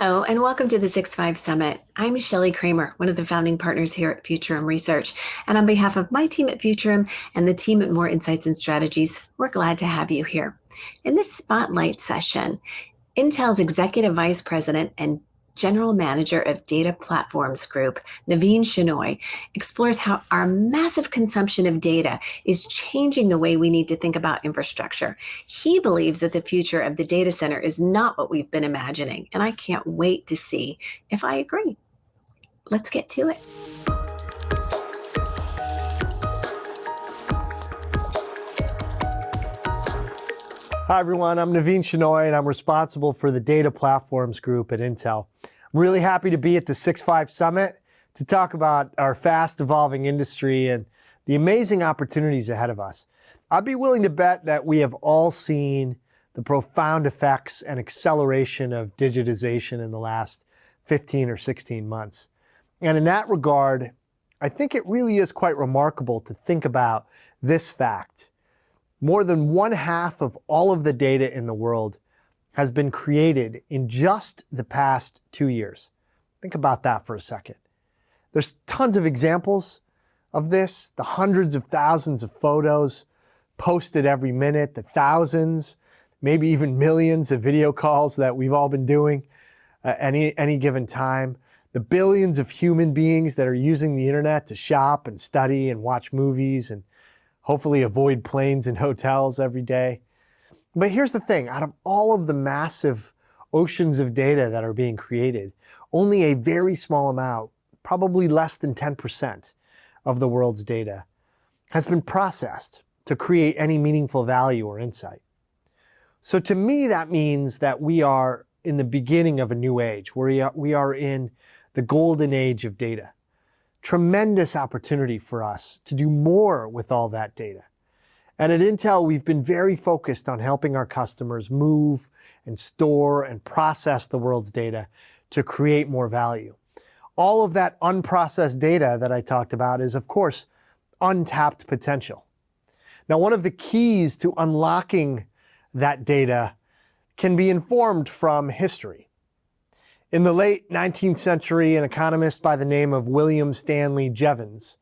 Hello, and welcome to the 6-5 Summit. I'm Shelley Kramer, one of the founding partners here at Futurum Research. And on behalf of my team at Futurum and the team at More Insights and Strategies, we're glad to have you here. In this spotlight session, Intel's Executive Vice President and General Manager of Data Platforms Group, Naveen Shenoy, explores how our massive consumption of data is changing the way we need to think about infrastructure. He believes that the future of the data center is not what we've been imagining, and I can't wait to see if I agree. Let's get to it. Hi everyone, I'm Naveen Shenoy and I'm responsible for the Data Platforms Group at Intel. I'm really happy to be at the 6-5 Summit to talk about our fast evolving industry and the amazing opportunities ahead of us. I'd be willing to bet that we have all seen the profound effects and acceleration of digitization in the last 15 or 16 months. And in that regard, I think it really is quite remarkable to think about this fact. More than 1/2 of all of the data in the world has been created in just the past 2 years. Think about that for a second. There's tons of examples of this, the hundreds of thousands of photos posted every minute, the thousands, maybe even millions of video calls that we've all been doing at any given time, the billions of human beings that are using the internet to shop and study and watch movies and hopefully avoid planes and hotels every day. But here's the thing, out of all of the massive oceans of data that are being created, only a very small amount, probably less than 10% of the world's data, has been processed to create any meaningful value or insight. So to me, that means that we are in the beginning of a new age, where we are in the golden age of data. Tremendous opportunity for us to do more with all that data. And at Intel, we've been very focused on helping our customers move and store and process the world's data to create more value. All of that unprocessed data that I talked about is, of course, untapped potential. Now, one of the keys to unlocking that data can be informed from history. In the late 19th century, an economist by the name of William Stanley Jevons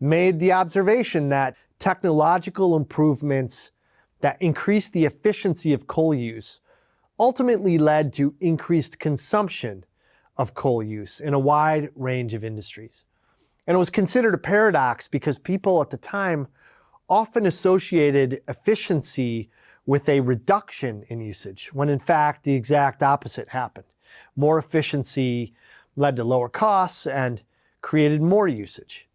made the observation that technological improvements that increased the efficiency of coal use ultimately led to increased consumption of coal use in a wide range of industries. And it was considered a paradox because people at the time often associated efficiency with a reduction in usage, when in fact the exact opposite happened. More efficiency led to lower costs and created more usage.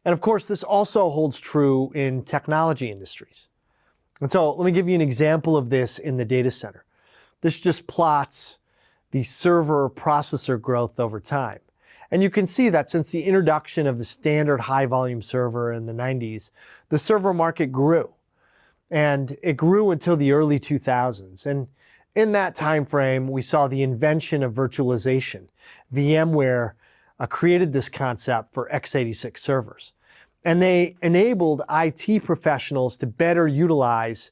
And of course, this also holds true in technology industries. And so let me give you an example of this in the data center. This just plots the server processor growth over time. And you can see that since the introduction of the standard high volume server in the 90s, the server market grew. And it grew until the early 2000s. And in that time frame, we saw the invention of virtualization. VMware created this concept for x86 servers. And they enabled IT professionals to better utilize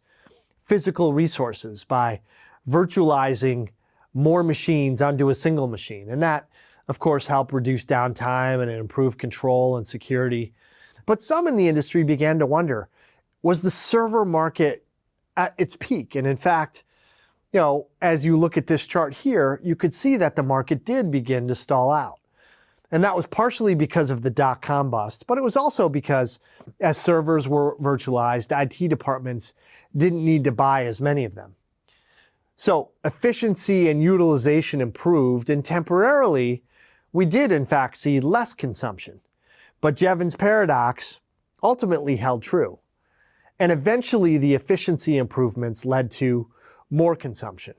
physical resources by virtualizing more machines onto a single machine. And that, of course, helped reduce downtime and improve control and security. But some in the industry began to wonder, was the server market at its peak? And in fact, as you look at this chart here, you could see that the market did begin to stall out. And that was partially because of the dot-com bust, but it was also because as servers were virtualized, IT departments didn't need to buy as many of them. So efficiency and utilization improved, and temporarily, we did in fact see less consumption. But Jevons Paradox ultimately held true. And eventually the efficiency improvements led to more consumption.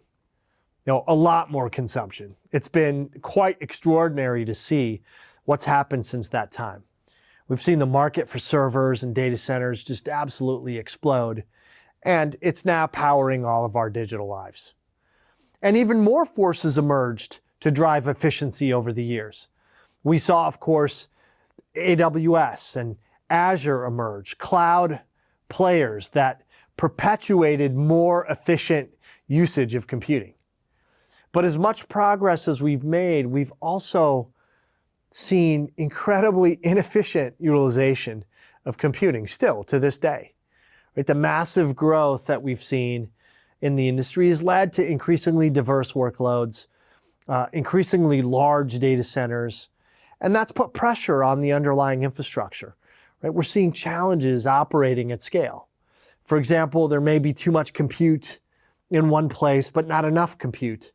A lot more consumption. It's been quite extraordinary to see what's happened since that time. We've seen the market for servers and data centers just absolutely explode, and it's now powering all of our digital lives. And even more forces emerged to drive efficiency over the years. We saw, of course, AWS and Azure emerge, cloud players that perpetuated more efficient usage of computing. But as much progress as we've made, we've also seen incredibly inefficient utilization of computing still to this day. Right? The massive growth that we've seen in the industry has led to increasingly diverse workloads, increasingly large data centers, and that's put pressure on the underlying infrastructure. Right? We're seeing challenges operating at scale. For example, there may be too much compute in one place, but not enough compute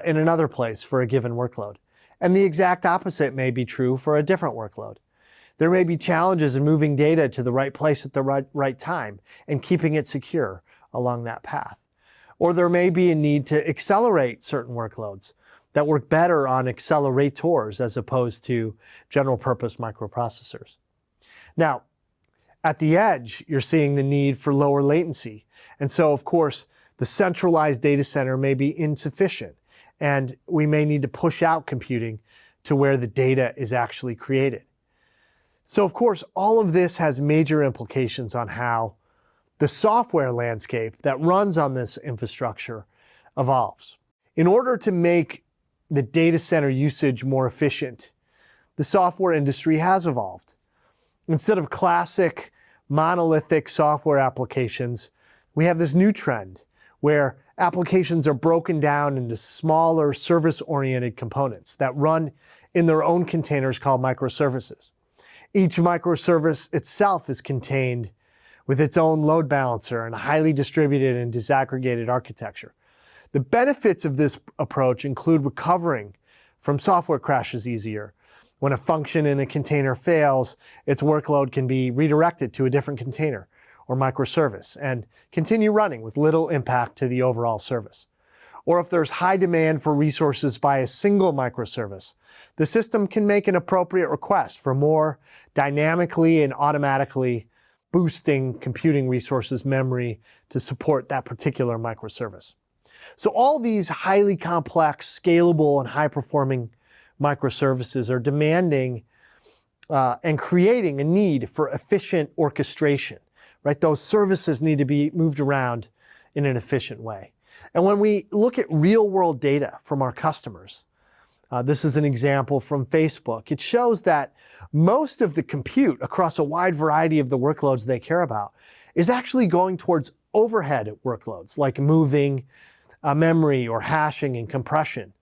in another place for a given workload. And the exact opposite may be true for a different workload. There may be challenges in moving data to the right place at the right time and keeping it secure along that path. Or there may be a need to accelerate certain workloads that work better on accelerators as opposed to general purpose microprocessors. Now, at the edge, you're seeing the need for lower latency. And so, of course, the centralized data center may be insufficient, and we may need to push out computing to where the data is actually created. So, of course, all of this has major implications on how the software landscape that runs on this infrastructure evolves. In order to make the data center usage more efficient, the software industry has evolved. Instead of classic monolithic software applications, we have this new trend where applications are broken down into smaller service-oriented components that run in their own containers called microservices. Each microservice itself is contained with its own load balancer and a highly distributed and disaggregated architecture. The benefits of this approach include recovering from software crashes easier. When a function in a container fails, its workload can be redirected to a different container or microservice and continue running with little impact to the overall service. Or if there's high demand for resources by a single microservice, the system can make an appropriate request for more dynamically and automatically boosting computing resources memory to support that particular microservice. So all these highly complex, scalable, and high-performing microservices are demanding and creating a need for efficient orchestration, right? Those services need to be moved around in an efficient way. And when we look at real-world data from our customers, this is an example from Facebook. It shows that most of the compute across a wide variety of the workloads they care about is actually going towards overhead workloads like moving memory or hashing and compression.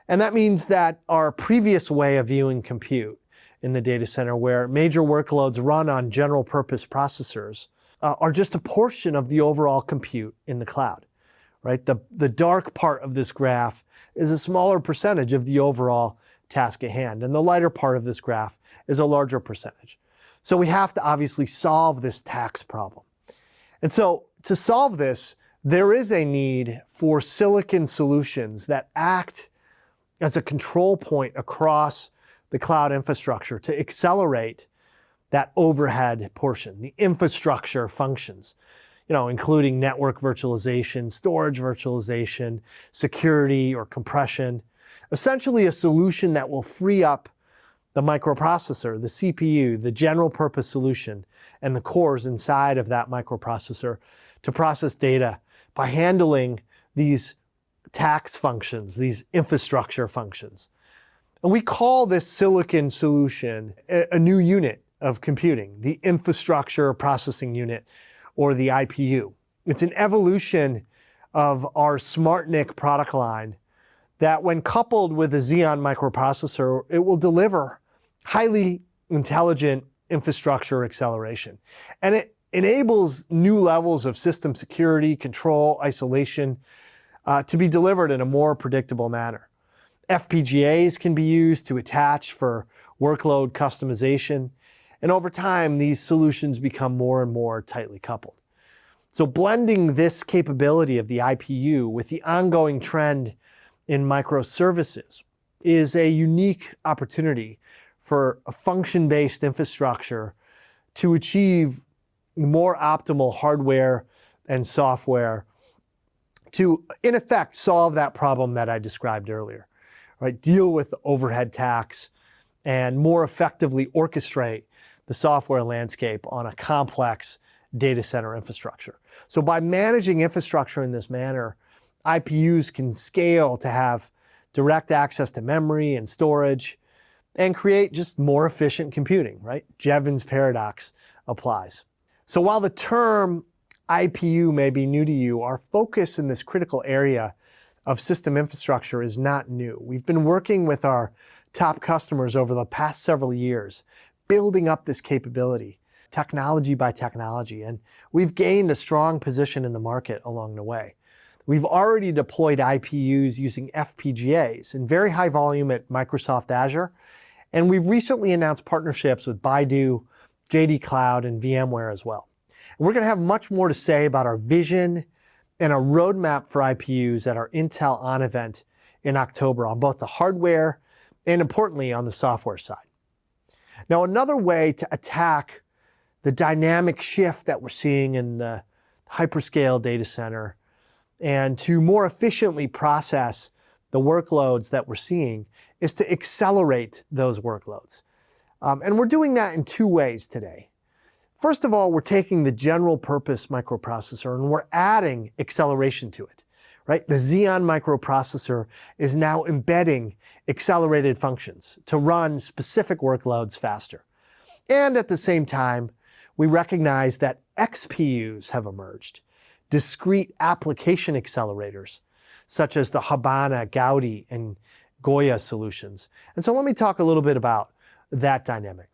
And that means that our previous way of viewing compute in the data center, where major workloads run on general purpose processors, are just a portion of the overall compute in the cloud, right? The dark part of this graph is a smaller percentage of the overall task at hand, and the lighter part of this graph is a larger percentage. So we have to obviously solve this tax problem. And so to solve this, there is a need for silicon solutions that act as a control point across the cloud infrastructure to accelerate that overhead portion, the infrastructure functions, including network virtualization, storage virtualization, security or compression. Essentially a solution that will free up the microprocessor, the CPU, the general purpose solution, and the cores inside of that microprocessor to process data by handling these tax functions, these infrastructure functions. And we call this silicon solution a new unit of computing, the infrastructure processing unit, or the IPU. It's an evolution of our SmartNIC product line that when coupled with a Xeon microprocessor, it will deliver highly intelligent infrastructure acceleration. And it enables new levels of system security, control, isolation, to be delivered in a more predictable manner. FPGAs can be used to attach for workload customization, and over time, these solutions become more and more tightly coupled. So blending this capability of the IPU with the ongoing trend in microservices is a unique opportunity for a function-based infrastructure to achieve more optimal hardware and software to, in effect, solve that problem that I described earlier, right? Deal with the overhead tax and more effectively orchestrate the software landscape on a complex data center infrastructure. So by managing infrastructure in this manner, IPUs can scale to have direct access to memory and storage and create just more efficient computing, right? Jevons Paradox applies. So while the term IPU may be new to you, our focus in this critical area of system infrastructure is not new. We've been working with our top customers over the past several years, building up this capability, technology by technology, and we've gained a strong position in the market along the way. We've already deployed IPUs using FPGAs in very high volume at Microsoft Azure, and we've recently announced partnerships with Baidu, JD Cloud, and VMware as well. And we're going to have much more to say about our vision and our roadmap for IPUs at our Intel On event in October on both the hardware and, importantly, on the software side. Now, another way to attack the dynamic shift that we're seeing in the hyperscale data center and to more efficiently process the workloads that we're seeing is to accelerate those workloads. And we're doing that in two ways today. First of all, we're taking the general purpose microprocessor and we're adding acceleration to it, right? The Xeon microprocessor is now embedding accelerated functions to run specific workloads faster. And at the same time, we recognize that XPUs have emerged, discrete application accelerators, such as the Habana, Gaudi, and Goya solutions. And so let me talk a little bit about that dynamic.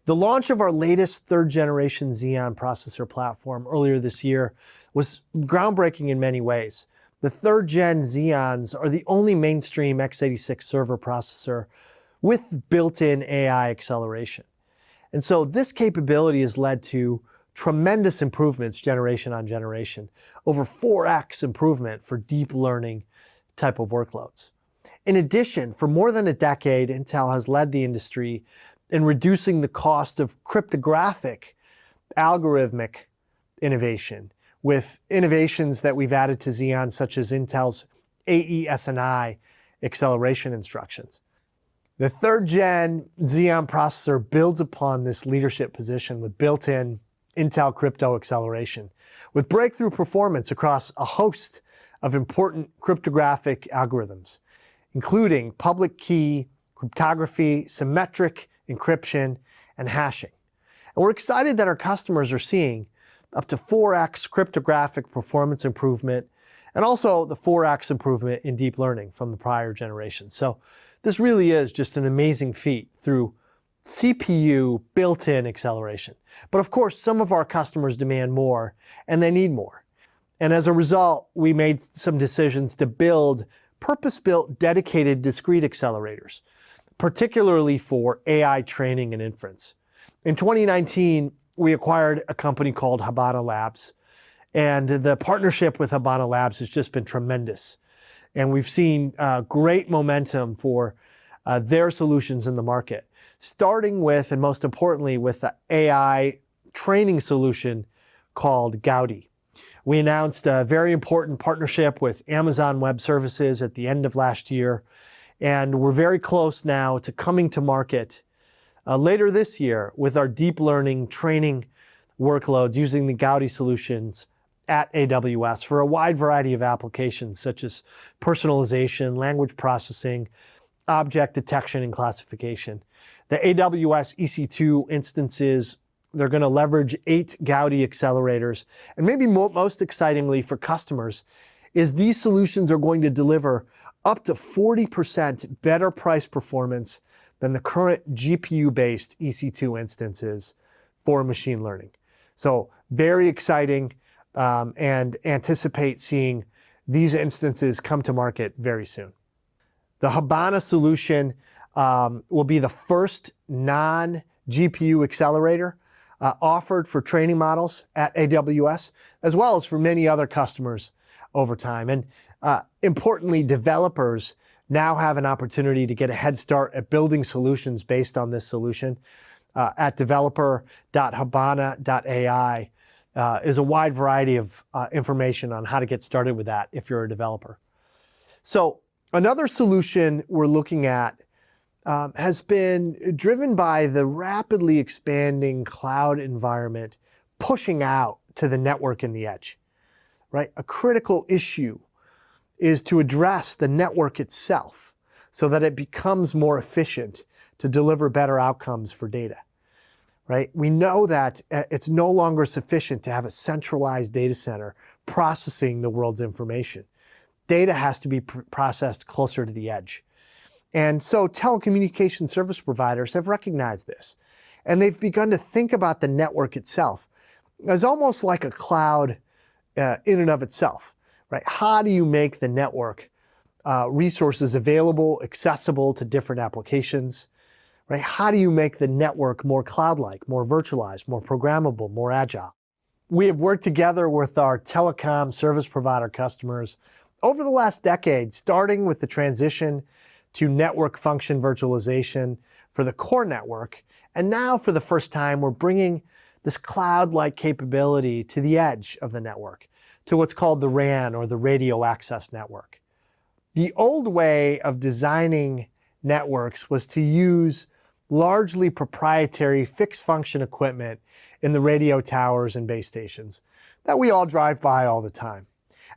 The launch of our latest third generation Xeon processor platform earlier this year was groundbreaking in many ways. The third gen Xeons are the only mainstream x86 server processor with built-in AI acceleration. And so this capability has led to tremendous improvements generation on generation, over 4x improvement for deep learning type of workloads. In addition, for more than a decade, Intel has led the industry in reducing the cost of cryptographic algorithmic innovation with innovations that we've added to Xeon, such as Intel's AES&I acceleration instructions. The third gen Xeon processor builds upon this leadership position with built-in Intel crypto acceleration, with breakthrough performance across a host of important cryptographic algorithms, including public key, cryptography, symmetric encryption, and hashing. And we're excited that our customers are seeing up to 4x cryptographic performance improvement and also the 4x improvement in deep learning from the prior generation. So this really is just an amazing feat through CPU built-in acceleration. But of course, some of our customers demand more and they need more. And as a result, we made some decisions to build purpose-built dedicated discrete accelerators, particularly for AI training and inference. In 2019, we acquired a company called Habana Labs, and the partnership with Habana Labs has just been tremendous. And we've seen great momentum for their solutions in the market, starting with, and most importantly, with the AI training solution called Gaudi. We announced a very important partnership with Amazon Web Services at the end of last year, and we're very close now to coming to market later this year with our deep learning training workloads using the Gaudi solutions at AWS for a wide variety of applications such as personalization, language processing, object detection and classification. The AWS EC2 instances, they're going to leverage 8 Gaudi accelerators. And maybe most excitingly for customers is these solutions are going to deliver up to 40% better price performance than the current GPU-based EC2 instances for machine learning. So very exciting, and anticipate seeing these instances come to market very soon. The Habana solution will be the first non-GPU accelerator offered for training models at AWS, as well as for many other customers over time. And importantly, developers now have an opportunity to get a head start at building solutions based on this solution. At developer.habana.ai is a wide variety of information on how to get started with that if you're a developer. So another solution we're looking at has been driven by the rapidly expanding cloud environment pushing out to the network and the edge, right? A critical issue is to address the network itself so that it becomes more efficient to deliver better outcomes for data, right? We know that it's no longer sufficient to have a centralized data center processing the world's information. Data has to be processed closer to the edge. And so telecommunication service providers have recognized this. And they've begun to think about the network itself as almost like a cloud in and of itself, right? How do you make the network resources available, accessible to different applications, right? How do you make the network more cloud-like, more virtualized, more programmable, more agile? We have worked together with our telecom service provider customers over the last decade, starting with the transition to network function virtualization for the core network. And now for the first time, we're bringing this cloud-like capability to the edge of the network, to what's called the RAN, or the radio access network. The old way of designing networks was to use largely proprietary fixed function equipment in the radio towers and base stations that we all drive by all the time.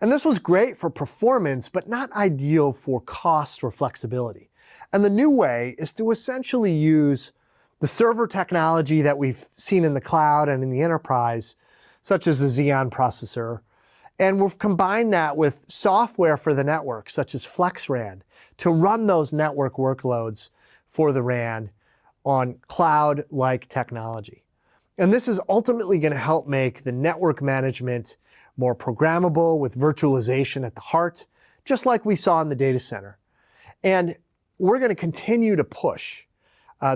And this was great for performance, but not ideal for cost or flexibility. And the new way is to essentially use the server technology that we've seen in the cloud and in the enterprise, such as the Xeon processor, and we've combined that with software for the network, such as FlexRAN, to run those network workloads for the RAN on cloud-like technology. And this is ultimately going to help make the network management more programmable with virtualization at the heart, just like we saw in the data center. And we're going to continue to push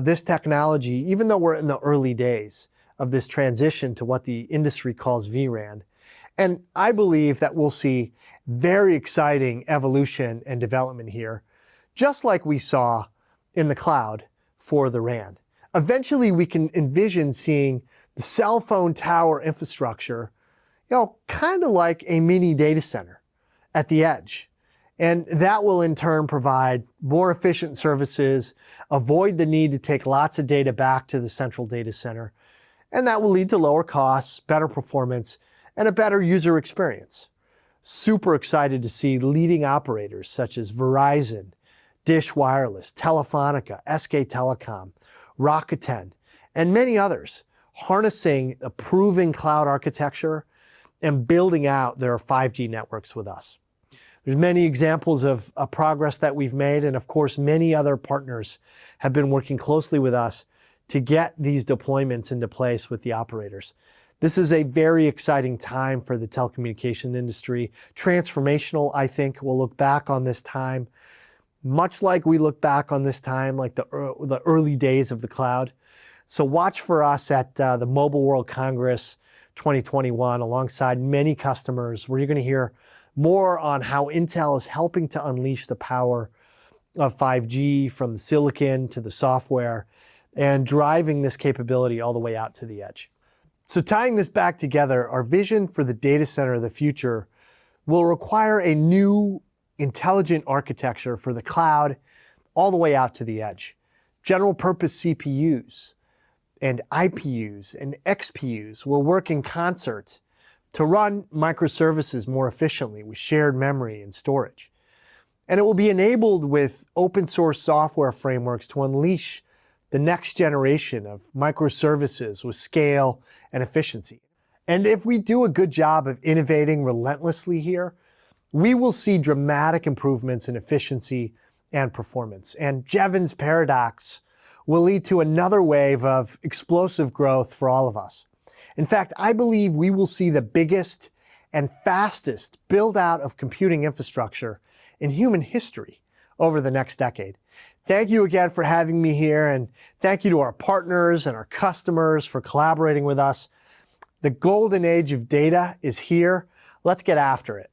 this technology, even though we're in the early days of this transition to what the industry calls vRAN. And I believe that we'll see very exciting evolution and development here, just like we saw in the cloud for the RAN. Eventually, we can envision seeing the cell phone tower infrastructure, kind of like a mini data center at the edge. And that will in turn provide more efficient services, avoid the need to take lots of data back to the central data center, and that will lead to lower costs, better performance, and a better user experience. Super excited to see leading operators such as Verizon, Dish Wireless, Telefonica, SK Telecom, Rakuten, and many others harnessing a proven cloud architecture and building out their 5G networks with us. There's many examples of progress that we've made, and of course, many other partners have been working closely with us to get these deployments into place with the operators. This is a very exciting time for the telecommunication industry. Transformational, I think. We'll look back on this time much like we look back on this time, like the early days of the cloud. So watch for us at the Mobile World Congress 2021 alongside many customers, where you're going to hear more on how Intel is helping to unleash the power of 5G from the silicon to the software and driving this capability all the way out to the edge. So tying this back together, our vision for the data center of the future will require a new intelligent architecture for the cloud all the way out to the edge. General purpose CPUs and IPUs and XPUs will work in concert to run microservices more efficiently with shared memory and storage. And it will be enabled with open source software frameworks to unleash the next generation of microservices with scale and efficiency. And if we do a good job of innovating relentlessly here, we will see dramatic improvements in efficiency and performance. And Jevons Paradox will lead to another wave of explosive growth for all of us. In fact, I believe we will see the biggest and fastest build out of computing infrastructure in human history over the next decade. Thank you again for having me here, and thank you to our partners and our customers for collaborating with us. The golden age of data is here. Let's get after it.